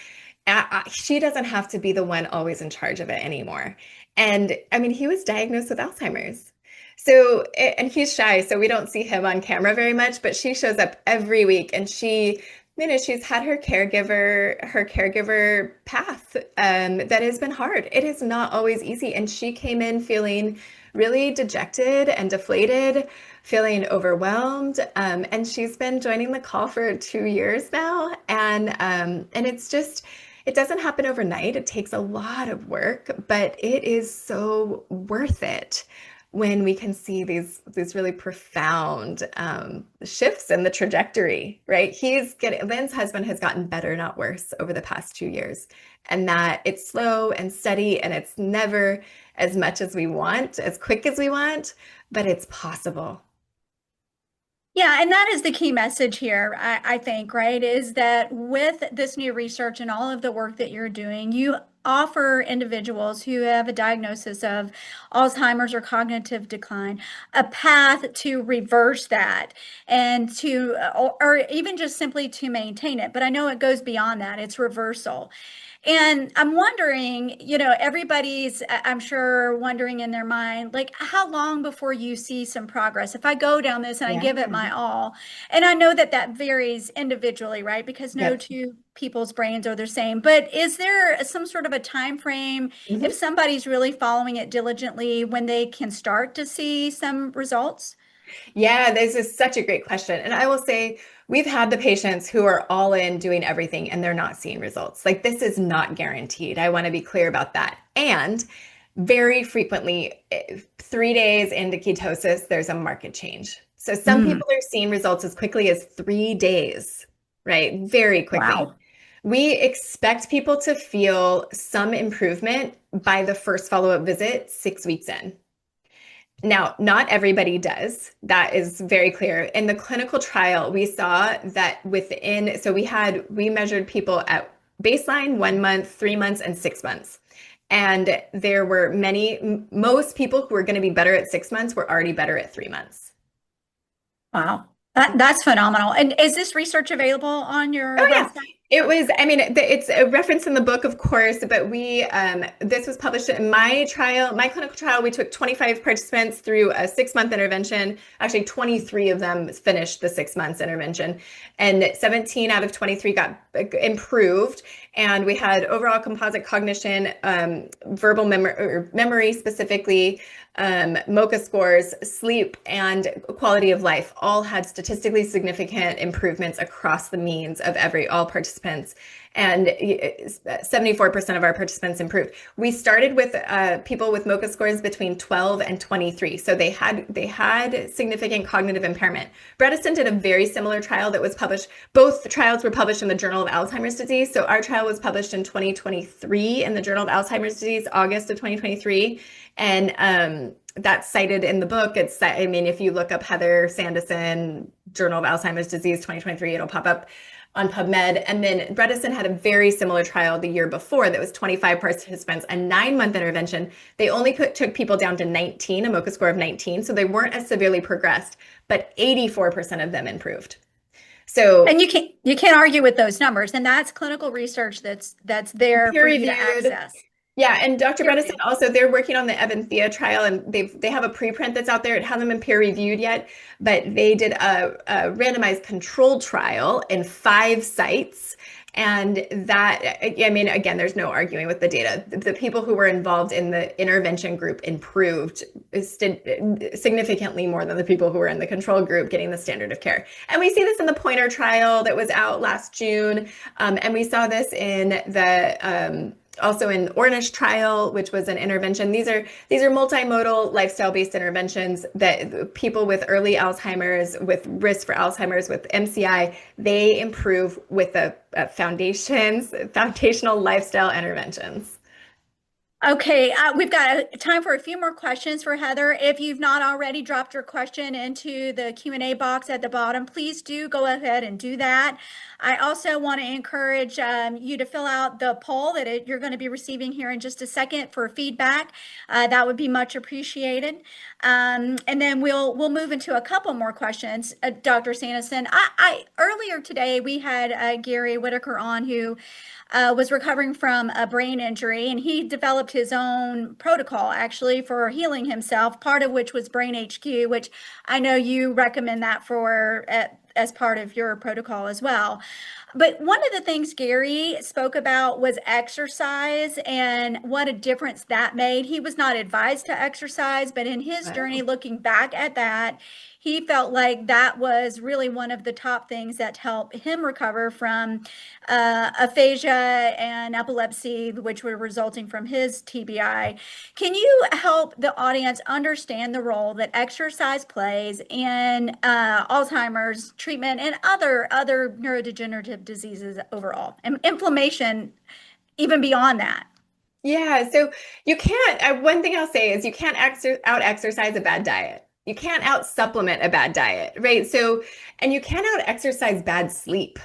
She doesn't have to be the one always in charge of it anymore. And I mean, he was diagnosed with Alzheimer's. So, and he's shy, so we don't see him on camera very much, but she shows up every week and she's had her caregiver path that has been hard. It is not always easy. And she came in feeling really dejected and deflated, feeling overwhelmed. And she's been joining the call for 2 years now. And it doesn't happen overnight. It takes a lot of work, but it is so worth it when we can see these really profound shifts in the trajectory, right? Lynn's husband has gotten better, not worse, over the past 2 years, and that it's slow and steady, and it's never as much as we want, as quick as we want, but it's possible. Yeah, and that is the key message here, I think, right? Is that with this new research and all of the work that you're doing, you offer individuals who have a diagnosis of Alzheimer's or cognitive decline a path to reverse that and or even just simply to maintain it. But I know it goes beyond that, it's reversal. And I'm wondering, everybody's, I'm sure, wondering in their mind, like, how long before you see some progress? If I go down this and I Yeah. give it my all, and I know that that varies individually, right? Because no Yep. two people's brains are the same. But is there some sort of a time frame if Mhm. somebody's really following it diligently when they can start to see some results? Yeah, this is such a great question. And I will say, we've had the patients who are all in doing everything and they're not seeing results. Like, this is not guaranteed. I want to be clear about that. And very frequently, 3 days into ketosis, there's a market change. So some Mm, people are seeing results as quickly as 3 days, right? Very quickly. wow. We expect people to feel some improvement by the first follow-up visit 6 weeks in. Now, not everybody does. That is very clear. In the clinical trial, we saw that we measured people at baseline, 1 month, 3 months, and 6 months. And there were most people who were going to be better at 6 months were already better at 3 months. Wow. That's phenomenal. And is this research available on your Oh yeah, website? it was. I mean, it's a reference in the book, of course, but this was published in my clinical trial. We took 25 participants through a 6 month intervention. Actually, 23 of them finished the 6 months intervention, and 17 out of 23 got improved. And we had overall composite cognition, verbal memory specifically, MoCA scores, sleep, and quality of life all had statistically significant improvements across the means of all participants participants, and 74% of our participants improved. We started with people with MoCA scores between 12 and 23, so they had significant cognitive impairment. Bredesen did a very similar trial that was published. Both trials were published in the Journal of Alzheimer's Disease. So our trial was published in 2023 in the Journal of Alzheimer's Disease, August of 2023, and that's cited in the book. I mean, if you look up Heather Sandison, Journal of Alzheimer's Disease 2023, it'll pop up on PubMed. And then Bredesen had a very similar trial the year before that was 25 participants, a 9-month intervention. They only took people down to 19, a MoCA score of 19, so they weren't as severely progressed, but 84% of them improved. So, and you can't argue with those numbers, and that's clinical research that's there for you to access. Yeah, and Dr. Bredesen also, they're working on the Evanthea trial, and they have a preprint that's out there. It hasn't been peer reviewed yet, but they did a randomized controlled trial in 5 sites. And that, I mean, again, there's no arguing with the data. The people who were involved in the intervention group improved significantly more than the people who were in the control group getting the standard of care. And we see this in the Pointer trial that was out last June. And we saw this in the also in Ornish trial, which was an intervention. These are multimodal lifestyle-based interventions that people with early Alzheimer's, with risk for Alzheimer's, with MCI, they improve with the foundational lifestyle interventions. Okay, we've got time for a few more questions for Heather. If you've not already dropped your question into the Q&A box at the bottom, please do go ahead and do that. I also want to encourage you to fill out the poll that you're going to be receiving here in just a second for feedback. That would be much appreciated. And then we'll move into a couple more questions. Dr. Sandison, earlier today we had Gary Whitaker on, who was recovering from a brain injury, and he developed his own protocol actually for healing himself, part of which was Brain HQ, which I know you recommend that for as part of your protocol as well. But one of the things Gary spoke about was exercise and what a difference that made. He was not advised to exercise, but in his journey, looking back at that, he felt like that was really one of the top things that helped him recover from aphasia and epilepsy, which were resulting from his TBI. Can you help the audience understand the role that exercise plays in Alzheimer's treatment and other neurodegenerative diseases overall, and inflammation even beyond that? Yeah, so you can't, one thing I'll say is you can't out-exercise a bad diet. You can't out-supplement a bad diet, right? So, and you can't out-exercise bad sleep.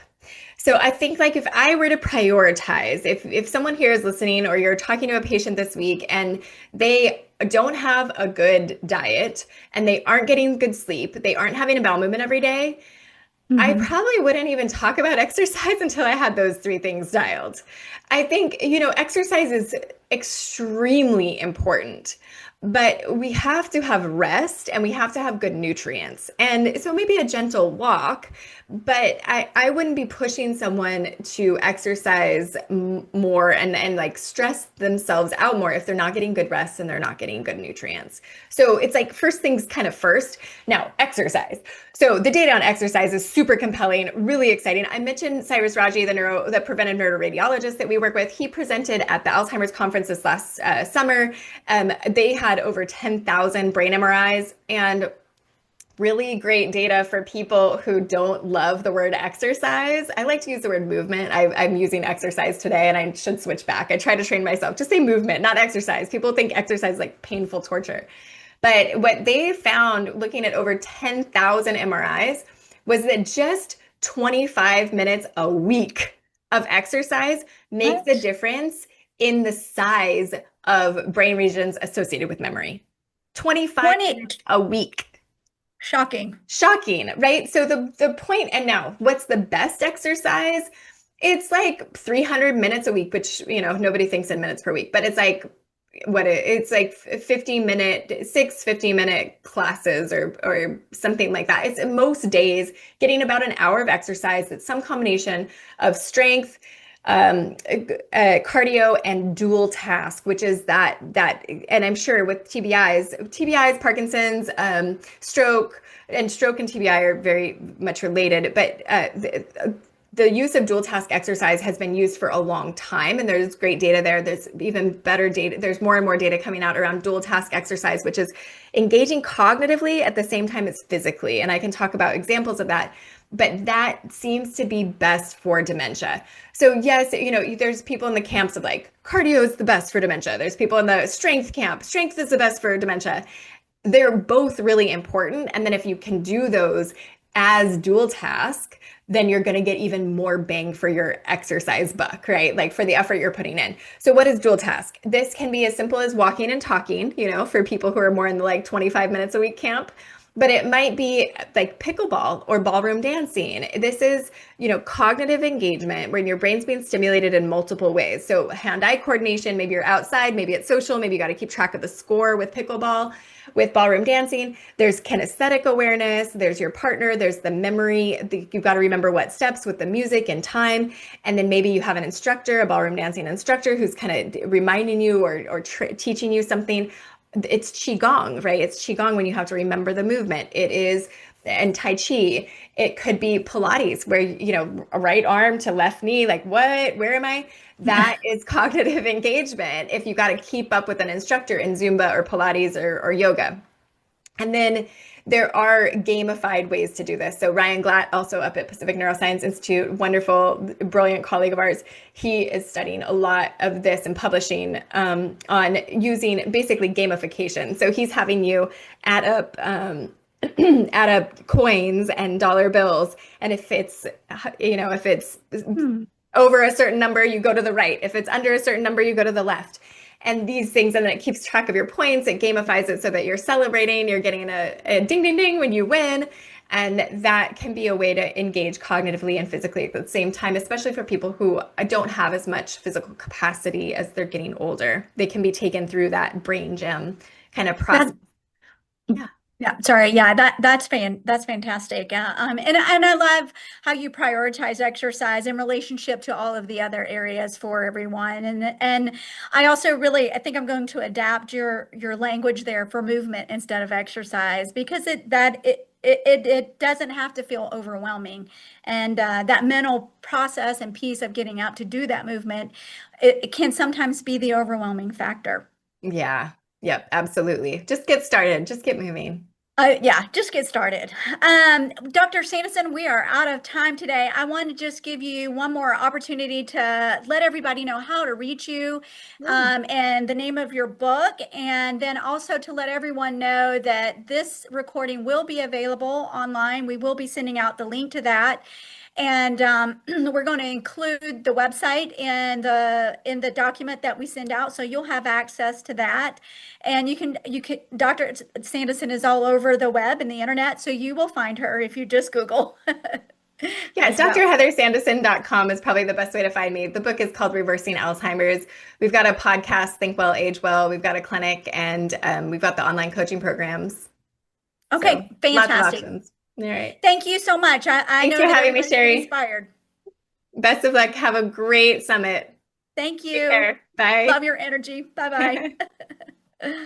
So I think, like, if I were to prioritize, if someone here is listening, or you're talking to a patient this week and they don't have a good diet and they aren't getting good sleep, they aren't having a bowel movement every day, I probably wouldn't even talk about exercise until I had those 3 things dialed. I think, exercise is extremely important, but we have to have rest and we have to have good nutrients. And so maybe a gentle walk, but I wouldn't be pushing someone to exercise more and like stress themselves out more if they're not getting good rest and they're not getting good nutrients. So it's like first things kind of first. Now, exercise. So the data on exercise is super compelling, really exciting. I mentioned Cyrus Raji, the preventive neuroradiologist that we work with. He presented at the Alzheimer's conference this last summer. They had over 10,000 brain MRIs, and really great data for people who don't love the word exercise. I like to use the word movement. I'm using exercise today, and I should switch back. I try to train myself to say movement, not exercise. People think exercise is like painful torture. But what they found looking at over 10,000 MRIs was that just 25 minutes a week of exercise makes a difference in the size of brain regions associated with memory. 25 minutes a week. Shocking, right? So the point, and now what's the best exercise? It's like 300 minutes a week, which, nobody thinks in minutes per week, but it's like, it's like 15-minute classes or something like that. It's most days getting about an hour of exercise. That's some combination of strength, cardio, and dual task, which is that, and I'm sure with TBIs, Parkinson's, stroke and TBI are very much related, but the use of dual task exercise has been used for a long time, and there's great data there. There's even better data. There's more and more data coming out around dual task exercise, which is engaging cognitively at the same time as physically. And I can talk about examples of that, but that seems to be best for dementia. So yes, there's people in the camps of like cardio is the best for dementia. There's people in the strength camp. Strength is the best for dementia. They're both really important. And then if you can do those as dual task, then you're going to get even more bang for your exercise buck, right? Like for the effort you're putting in. So what is dual task? This can be as simple as walking and talking, for people who are more in the like 25 minutes a week camp. But it might be like pickleball or ballroom dancing. This is, cognitive engagement when your brain's being stimulated in multiple ways. So hand-eye coordination, maybe you're outside, maybe it's social, maybe you got to keep track of the score with pickleball. With ballroom dancing, there's kinesthetic awareness, there's your partner, there's the memory. You've got to remember what steps with the music and time. And then maybe you have an instructor, a ballroom dancing instructor, who's kind of reminding you or teaching you something. It's Qigong, right? It's Qigong when you have to remember the movement. It is, and Tai Chi. It could be Pilates where, a right arm to left knee, like what, where am I? That is cognitive engagement if you got to keep up with an instructor in Zumba or Pilates or yoga. And then there are gamified ways to do this. So Ryan Glatt, also up at Pacific Neuroscience Institute, wonderful, brilliant colleague of ours, he is studying a lot of this and publishing on using basically gamification. So he's having you add up add up coins and dollar bills, and if it's over a certain number, you go to the right. If it's under a certain number, you go to the left. And these things, and then it keeps track of your points. It gamifies it so that you're celebrating, you're getting a ding, ding, ding when you win. And that can be a way to engage cognitively and physically at the same time, especially for people who don't have as much physical capacity as they're getting older. They can be taken through that brain gym kind of process. Yeah. Yeah, sorry. Yeah, that's fantastic. And I love how you prioritize exercise in relationship to all of the other areas for everyone. And I think I'm going to adapt your language there for movement instead of exercise, because it doesn't have to feel overwhelming, and that mental process and piece of getting out to do that movement, it can sometimes be the overwhelming factor. Yeah. Yep. Absolutely. Just get started. Just get moving. Yeah, just get started. Dr. Sandison, we are out of time today. I want to just give you one more opportunity to let everybody know how to reach you, and the name of your book, and then also to let everyone know that this recording will be available online. We will be sending out the link to that. And we're going to include the website in the document that we send out, so you'll have access to that. And you can Dr. Sandison is all over the web and the internet, so you will find her if you just Google. Yeah, drheathersandison.com is probably the best way to find me. The book is called Reversing Alzheimer's. We've got a podcast, Think Well, Age Well. We've got a clinic, and we've got the online coaching programs. Okay, so, fantastic. Lots of options. All right. Thank you so much. I Thanks know for that having me, everybody's Sherry. inspired. Best of luck. Have a great summit. Thank Take you. care. Bye. Love your energy. Bye-bye.